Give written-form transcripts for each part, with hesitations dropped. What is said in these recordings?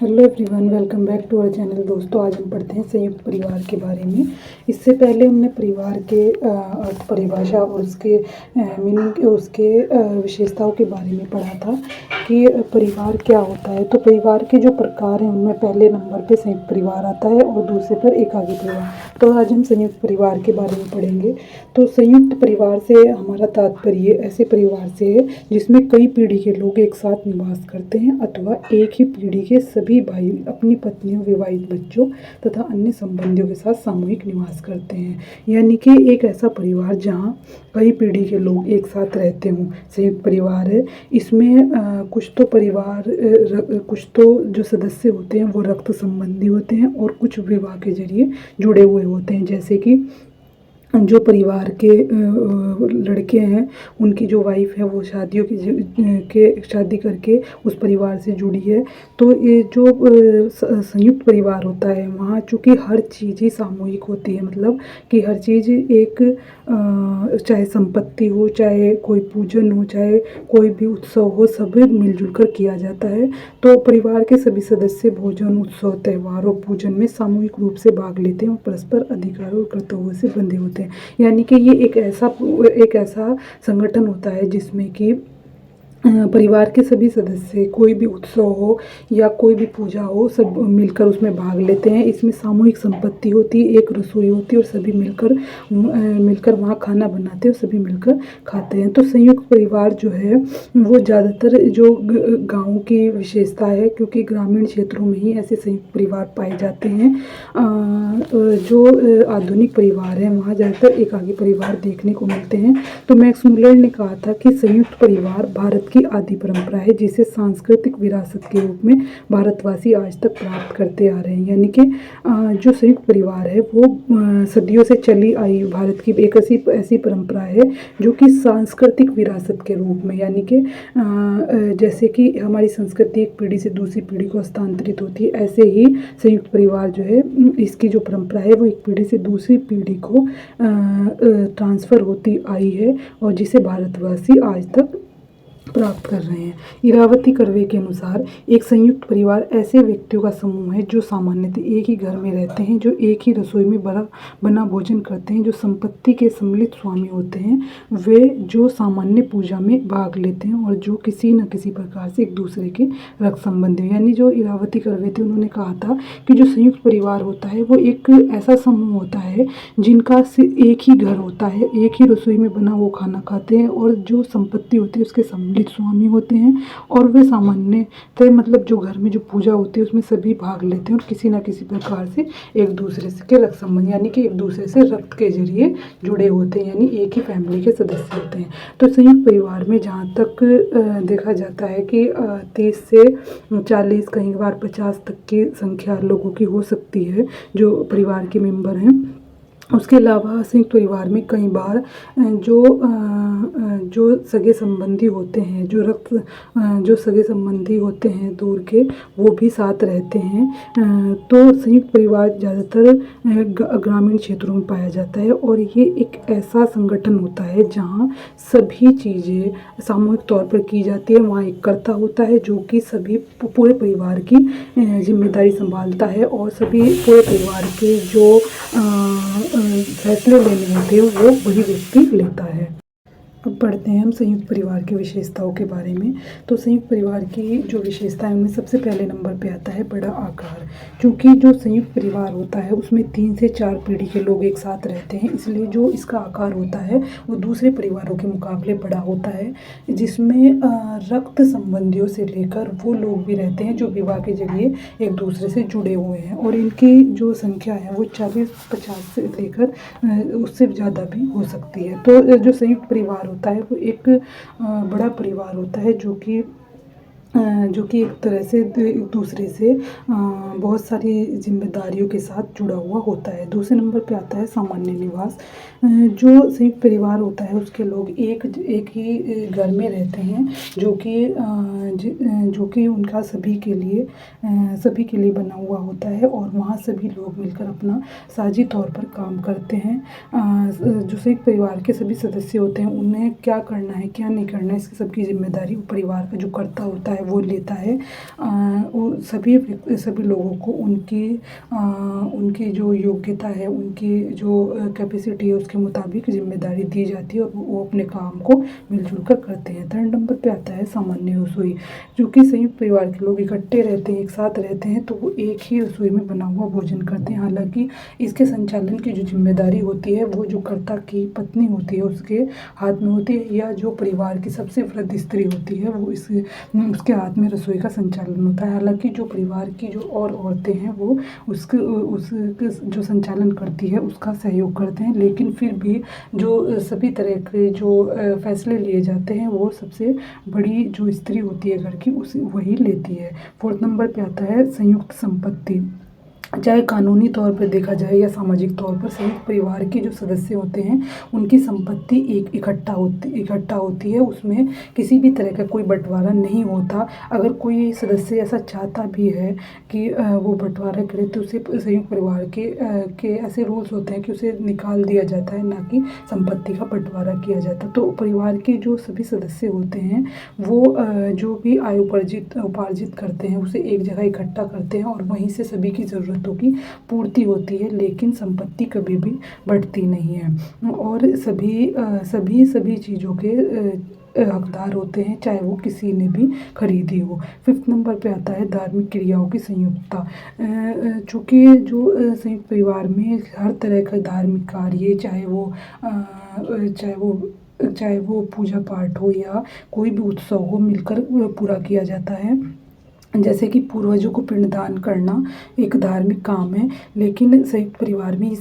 Hello everyone, welcome back to our channel. दोस्तों, आज हम पढ़ते हैं संयुक्त परिवार के बारे में। इससे पहले हमने परिवार के अर्थ परिभाषा और उसके मीनिंग, उसके विशेषताओं के बारे में पढ़ा था कि परिवार क्या होता है। तो परिवार के जो प्रकार हैं उनमें पहले नंबर पे संयुक्त परिवार आता है और दूसरे पर एकाकी परिवार। तो आज हम संयुक्त परिवार के बारे में पढ़ेंगे। तो संयुक्त परिवार से हमारा तात्पर्य ऐसे परिवार से है जिसमें कई पीढ़ी के लोग एक साथ निवास करते हैं अथवा एक ही पीढ़ी के सभी भाई अपनी पत्नियों, विवाहित बच्चों तथा अन्य संबंधियों के साथ सामूहिक निवास करते हैं। यानी कि एक ऐसा परिवार जहाँ कई पीढ़ी के लोग एक साथ रहते हों, संयुक्त परिवार है। इसमें कुछ तो जो सदस्य होते हैं वो रक्त संबंधी होते हैं और कुछ विवाह के जरिए जुड़े हुए होते हैं। जैसे कि जो परिवार के लड़के हैं, उनकी जो वाइफ है वो शादी करके उस परिवार से जुड़ी है। तो ये जो संयुक्त परिवार होता है वहाँ चूँकि हर चीज़ ही सामूहिक होती है, मतलब कि हर चीज़ एक चाहे संपत्ति हो, चाहे कोई पूजन हो, चाहे कोई भी उत्सव हो, सब मिलजुल कर किया जाता है। तो परिवार के सभी सदस्य भोजन, उत्सव, त्योहार और पूजन में सामूहिक रूप से भाग लेते हैं और परस्पर अधिकारों और कर्तव्यों से बंधे होते हैं। यानी कि ये एक ऐसा संगठन होता है जिसमें कि परिवार के सभी सदस्य कोई भी उत्सव हो या कोई भी पूजा हो, सब मिलकर उसमें भाग लेते हैं। इसमें सामूहिक संपत्ति होती है, एक रसोई होती है और सभी मिलकर वहाँ खाना बनाते हैं और सभी मिलकर खाते हैं। तो संयुक्त परिवार जो है वो ज़्यादातर जो गाँव की विशेषता है, क्योंकि ग्रामीण क्षेत्रों में ही ऐसे संयुक्त परिवार पाए जाते हैं। जो आधुनिक परिवार है वहाँ ज़्यादातर एकाकी परिवार देखने को मिलते हैं। तो मैक्स मुलर ने कहा था कि संयुक्त परिवार भारत की आदि परंपरा है जिसे सांस्कृतिक विरासत के रूप में भारतवासी आज तक प्राप्त करते आ रहे हैं। यानी कि जो संयुक्त परिवार है वो सदियों से चली आई भारत की एक ऐसी परंपरा है जो कि सांस्कृतिक विरासत के रूप में, यानी कि जैसे कि हमारी संस्कृति एक पीढ़ी से दूसरी पीढ़ी को हस्तांतरित होती है, ऐसे ही संयुक्त परिवार जो है इसकी जो परंपरा है वो एक पीढ़ी से दूसरी पीढ़ी को ट्रांसफ़र होती आई है और जिसे भारतवासी आज तक प्राप्त कर रहे हैं। इरावती कर्वे के अनुसार एक संयुक्त परिवार ऐसे व्यक्तियों का समूह है जो सामान्यतः एक ही घर में रहते हैं, जो एक ही रसोई में बना भोजन करते हैं, जो संपत्ति के सम्मिलित स्वामी होते हैं, वे जो सामान्य पूजा में भाग लेते हैं और जो किसी न किसी प्रकार से एक दूसरे के रक्त संबंधी। यानी जो इरावती कर्वे थे उन्होंने कहा था कि जो संयुक्त परिवार होता है वो एक ऐसा समूह होता है जिनका एक ही घर होता है, एक ही रसोई में बना वो खाना खाते हैं और जो संपत्ति होती है उसके सम्मिलित स्वामी होते हैं और वे सामान्यतः मतलब जो घर में जो पूजा होती है उसमें सभी भाग लेते हैं और किसी न किसी प्रकार से एक दूसरे से के रक्त संबंध, यानी कि एक दूसरे से रक्त के जरिए जुड़े होते हैं, यानी एक ही फैमिली के सदस्य होते हैं। तो संयुक्त परिवार में जहाँ तक देखा जाता है कि 30 से 40, कई बार 50 तक की संख्या लोगों की हो सकती है जो परिवार के मेंबर हैं। उसके अलावा संयुक्त परिवार में कई बार जो सगे संबंधी होते हैं, जो सगे संबंधी होते हैं दूर के, वो भी साथ रहते हैं। तो संयुक्त परिवार ज़्यादातर ग्रामीण क्षेत्रों में पाया जाता है और ये एक ऐसा संगठन होता है जहाँ सभी चीज़ें सामूहिक तौर पर की जाती है। वहाँ एक कर्ता होता है जो कि सभी पूरे परिवार की जिम्मेदारी संभालता है और सभी पूरे परिवार के जो फैसले लेने होते हैं वो वही व्यक्ति लेता है। अब पढ़ते हैं हम संयुक्त परिवार की विशेषताओं के बारे में। तो संयुक्त परिवार की जो विशेषता है उनमें सबसे पहले नंबर पे आता है बड़ा आकार। क्योंकि जो संयुक्त परिवार होता है उसमें 3 से 4 पीढ़ी के लोग एक साथ रहते हैं, इसलिए जो इसका आकार होता है वो दूसरे परिवारों के मुकाबले बड़ा होता है, जिसमें रक्त संबंधियों से लेकर वो लोग भी रहते हैं जो विवाह के जरिए एक दूसरे से जुड़े हुए हैं और इनकी जो संख्या है वो 40-50 से लेकर उससे ज़्यादा भी हो सकती है। तो जो संयुक्त परिवार होता है वो एक बड़ा परिवार होता है जो कि एक तरह से एक दूसरे से बहुत सारी जिम्मेदारियों के साथ जुड़ा हुआ होता है। दूसरे नंबर पे आता है सामान्य निवास। जो संयुक्त परिवार होता है उसके लोग एक ही घर में रहते हैं जो कि उनका सभी के लिए बना हुआ होता है और वहाँ सभी लोग मिलकर अपना साझी तौर पर काम करते हैं। जो संयुक्त परिवार के सभी सदस्य होते हैं उन्हें क्या करना है क्या नहीं करना है इसकी सबकी जिम्मेदारी परिवार का जो कर्ता होता है वो लेता है। वो सभी लोगों को उनकी जो योग्यता है, उनकी जो कैपेसिटी है उसके मुताबिक ज़िम्मेदारी दी जाती है और वो अपने काम को मिलजुल कर करते हैं। 3rd नंबर पे आता है सामान्य रसोई। जो कि संयुक्त परिवार के लोग इकट्ठे रहते हैं, एक साथ रहते हैं, तो वो एक ही रसोई में बना हुआ भोजन करते हैं। हालांकि इसके संचालन की जो जिम्मेदारी होती है वो जो कर्ता की पत्नी होती है उसके हाथ में होती है, या जो परिवार की सबसे वृद्ध स्त्री होती है वो उसके हाथ में रसोई का संचालन होता है। हालांकि जो परिवार की जो और औरतें हैं वो उसके जो संचालन करती है उसका सहयोग करते हैं, लेकिन फिर भी जो सभी तरह के जो फैसले लिए जाते हैं वो सबसे बड़ी जो स्त्री होती है घर की वही लेती है। 4th नंबर पे आता है संयुक्त संपत्ति। चाहे कानूनी तौर पर देखा जाए या सामाजिक तौर पर संयुक्त परिवार के जो सदस्य होते हैं उनकी संपत्ति एक इकट्ठा होती है। उसमें किसी भी तरह का कोई बंटवारा नहीं होता। अगर कोई सदस्य ऐसा चाहता भी है कि वो बंटवारा करे तो उसे संयुक्त परिवार के ऐसे रूल्स होते हैं कि उसे निकाल दिया जाता है, ना कि संपत्ति का बंटवारा किया जाता। तो परिवार के जो सभी सदस्य होते हैं वो जो भी आय उपार्जित करते हैं उसे एक जगह इकट्ठा करते हैं और वहीं से सभी की ज़रूरतों की पूर्ति होती है, लेकिन संपत्ति कभी भी बढ़ती नहीं है और सभी चीज़ों के हकदार होते हैं, चाहे वो किसी ने भी खरीदी हो। 5th नंबर पे आता है धार्मिक क्रियाओं की संयुक्तता। चूँकि जो संयुक्त परिवार में हर तरह का धार्मिक कार्य, चाहे वो पूजा पाठ हो या कोई भी उत्सव हो, मिलकर पूरा किया जाता है। जैसे कि पूर्वजों को पिंडदान करना एक धार्मिक काम है, लेकिन संयुक्त परिवार में ये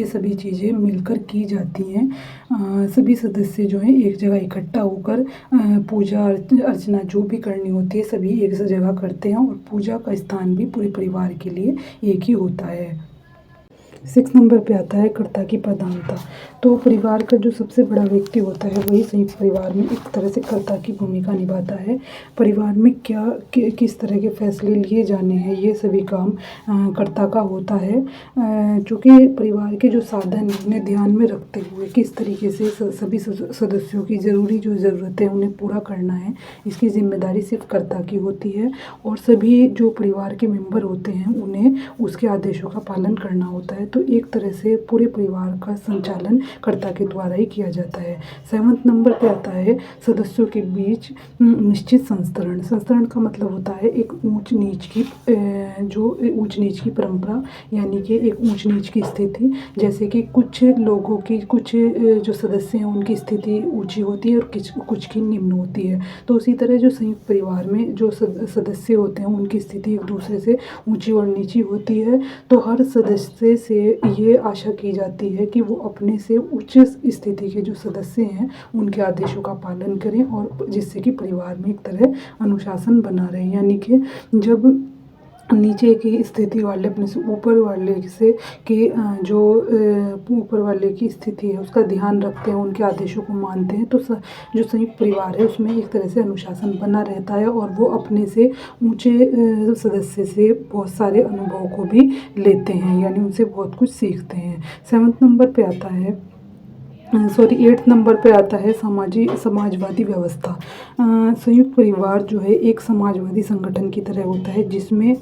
सभी चीज़ें मिलकर की जाती हैं। सभी सदस्य जो हैं एक जगह इकट्ठा होकर पूजा अर्चना जो भी करनी होती है सभी एक जगह करते हैं और पूजा का स्थान भी पूरे परिवार के लिए एक ही होता है। 6 नंबर पे आता है कर्ता की प्रधानता। तो परिवार का जो सबसे बड़ा व्यक्ति होता है वही संयुक्त परिवार में एक तरह से कर्ता की भूमिका निभाता है। परिवार में किस तरह के फैसले लिए जाने हैं ये सभी काम कर्ता का होता है। चूँकि परिवार के जो साधन उन्हें ध्यान में रखते हुए किस तरीके से सभी सदस्यों की जो ज़रूरतें उन्हें पूरा करना है, इसकी जिम्मेदारी सिर्फ कर्ता की होती है और सभी जो परिवार के मेंबर होते हैं उन्हें उसके आदेशों का पालन करना होता है। तो एक तरह से पूरे परिवार का संचालन कर्ता के द्वारा ही किया जाता है। 7th नंबर पे आता है सदस्यों के बीच निश्चित संस्तरण का मतलब होता है एक ऊंच नीच की परंपरा, यानी कि एक ऊंच नीच की स्थिति। जैसे कि कुछ लोगों की जो सदस्य हैं उनकी स्थिति ऊंची होती है और कुछ की निम्न होती है। तो उसी तरह जो संयुक्त परिवार में जो सदस्य होते हैं उनकी स्थिति एक दूसरे से ऊंची और नीची होती है। तो हर सदस्य से ये आशा की जाती है कि वो अपने से उच्च स्थिति के जो सदस्य हैं उनके आदेशों का पालन करें और जिससे कि परिवार में एक तरह अनुशासन बना रहे। यानी कि जब नीचे की स्थिति वाले अपने से ऊपर वाले की स्थिति है उसका ध्यान रखते हैं, उनके आदेशों को मानते हैं, तो जो संयुक्त परिवार है उसमें एक तरह से अनुशासन बना रहता है और वो अपने से ऊंचे सदस्य से बहुत सारे अनुभव को भी लेते हैं, यानी उनसे बहुत कुछ सीखते हैं। 7th नंबर पे आता है 8th नंबर पे आता है समाजवादी व्यवस्था। संयुक्त परिवार जो है एक समाजवादी संगठन की तरह होता है जिसमें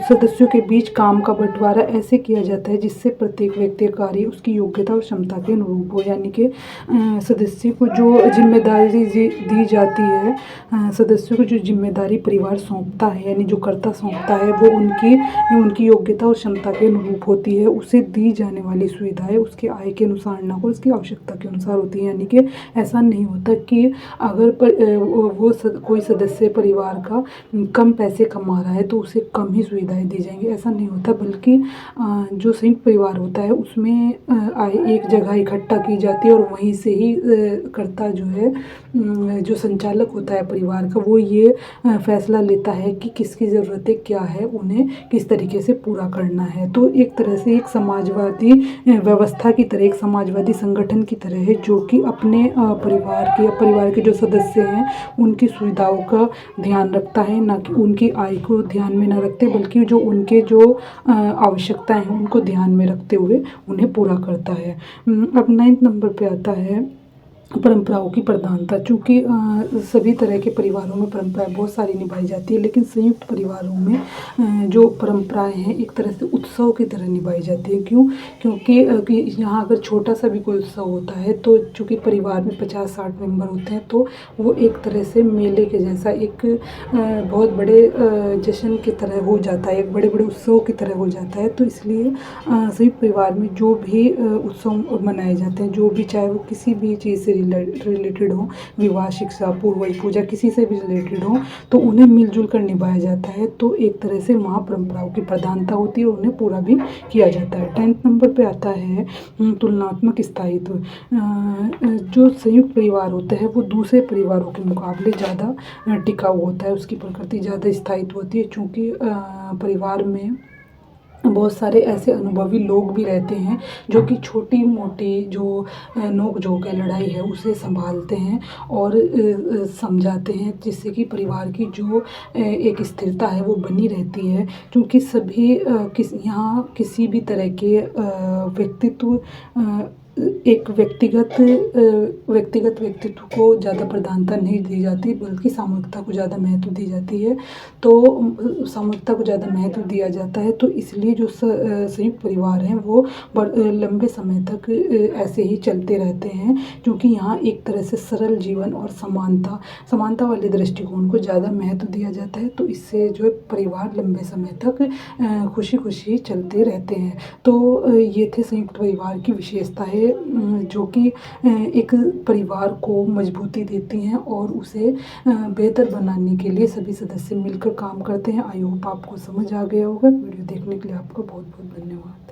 सदस्यों के बीच काम का बंटवारा ऐसे किया जाता है जिससे प्रत्येक व्यक्ति कार्य उसकी योग्यता और क्षमता के अनुरूप हो। यानी कि सदस्य को जो जिम्मेदारी दी जाती है, सदस्यों को जो जिम्मेदारी परिवार सौंपता है यानी जो कर्ता सौंपता है वो उनकी योग्यता और क्षमता के अनुरूप होती है। उसे दी जाने वाली सुविधाएं उसके आय के अनुसार ना हो, उसकी आवश्यकता के अनुसार होती है। यानी कि ऐसा नहीं होता कि अगर कोई सदस्य परिवार का कम पैसे कमा रहा है तो उसे कम ही सुविधाएं दी जाएंगी, ऐसा नहीं होता। बल्कि जो संयुक्त परिवार होता है उसमें आय एक जगह इकट्ठा की जाती है और वहीं से ही कर्ता जो है जो संचालक होता है परिवार का वो ये फैसला लेता है कि किसकी ज़रूरतें क्या है, उन्हें किस तरीके से पूरा करना है। तो एक तरह से एक समाजवादी व्यवस्था की तरह, एक समाजवादी संगठन की तरह है जो कि अपने परिवार के जो सदस्य हैं उनकी सुविधाओं का ध्यान रखता है, ना कि उनकी आय को ध्यान में ना रखते बल्कि जो उनके जो आवश्यकताएं हैं उनको ध्यान में रखते हुए उन्हें पूरा करता है। अब 9th नंबर पे आता है परंपराओं की प्रधानता, चूँकि सभी तरह के परिवारों में परंपराएँ बहुत सारी निभाई जाती है, लेकिन संयुक्त परिवारों में जो परंपराएँ हैं एक तरह से उत्सव की तरह निभाई जाती है। क्यों? क्योंकि कि यहाँ अगर छोटा-सा भी कोई उत्सव होता है तो चूँकि परिवार में 50-60 मेंबर होते हैं, तो वो एक तरह से मेले के जैसा एक बहुत बड़े जश्न की तरह हो जाता है, एक बड़े-बड़े उत्सव की तरह हो जाता है। तो इसलिए संयुक्त परिवार में जो भी उत्सव मनाए जाते हैं, जो भी, चाहे वो किसी भी चीज़ से रिलेटेड हो, विवाह, शिक्षा, पूर्वज पूजा, किसी से भी रिलेटेड हो, तो उन्हें मिलजुल कर निभाया जाता है। तो एक तरह से वहाँ परंपराओं की प्रधानता होती है और उन्हें पूरा भी किया जाता है। 10th नंबर पे आता है तुलनात्मक स्थायित्व। जो संयुक्त परिवार होता है वो दूसरे परिवारों के मुकाबले ज़्यादा टिकाऊ होता है, उसकी प्रकृति ज़्यादा स्थायित्व होती है, चूँकि परिवार में बहुत सारे ऐसे अनुभवी लोग भी रहते हैं जो कि छोटी-मोटी जो नोक-झोंक है, लड़ाई है, उसे सँभालते हैं और समझाते हैं, जिससे कि परिवार की जो एक स्थिरता है वो बनी रहती है। क्योंकि सभी यहाँ किसी भी तरह के व्यक्तित्व एक व्यक्तिगत व्यक्तित्व को ज़्यादा प्रधानता नहीं दी जाती, बल्कि सामूहिकता को ज़्यादा महत्व दी जाती है। तो सामूहिकता को ज़्यादा महत्व दिया जाता है, तो इसलिए जो संयुक्त परिवार हैं वो लंबे समय तक ऐसे ही चलते रहते हैं, क्योंकि यहाँ एक तरह से सरल जीवन और समानता वाले दृष्टिकोण को ज़्यादा महत्व दिया जाता है। तो इससे जो है परिवार लंबे समय तक खुशी-खुशी चलते रहते हैं। तो ये थे संयुक्त परिवार की विशेषताएँ, जो कि एक परिवार को मजबूती देती हैं और उसे बेहतर बनाने के लिए सभी सदस्य मिलकर काम करते हैं। आई होप आपको समझ आ गया होगा। वीडियो देखने के लिए आपका बहुत-बहुत धन्यवाद।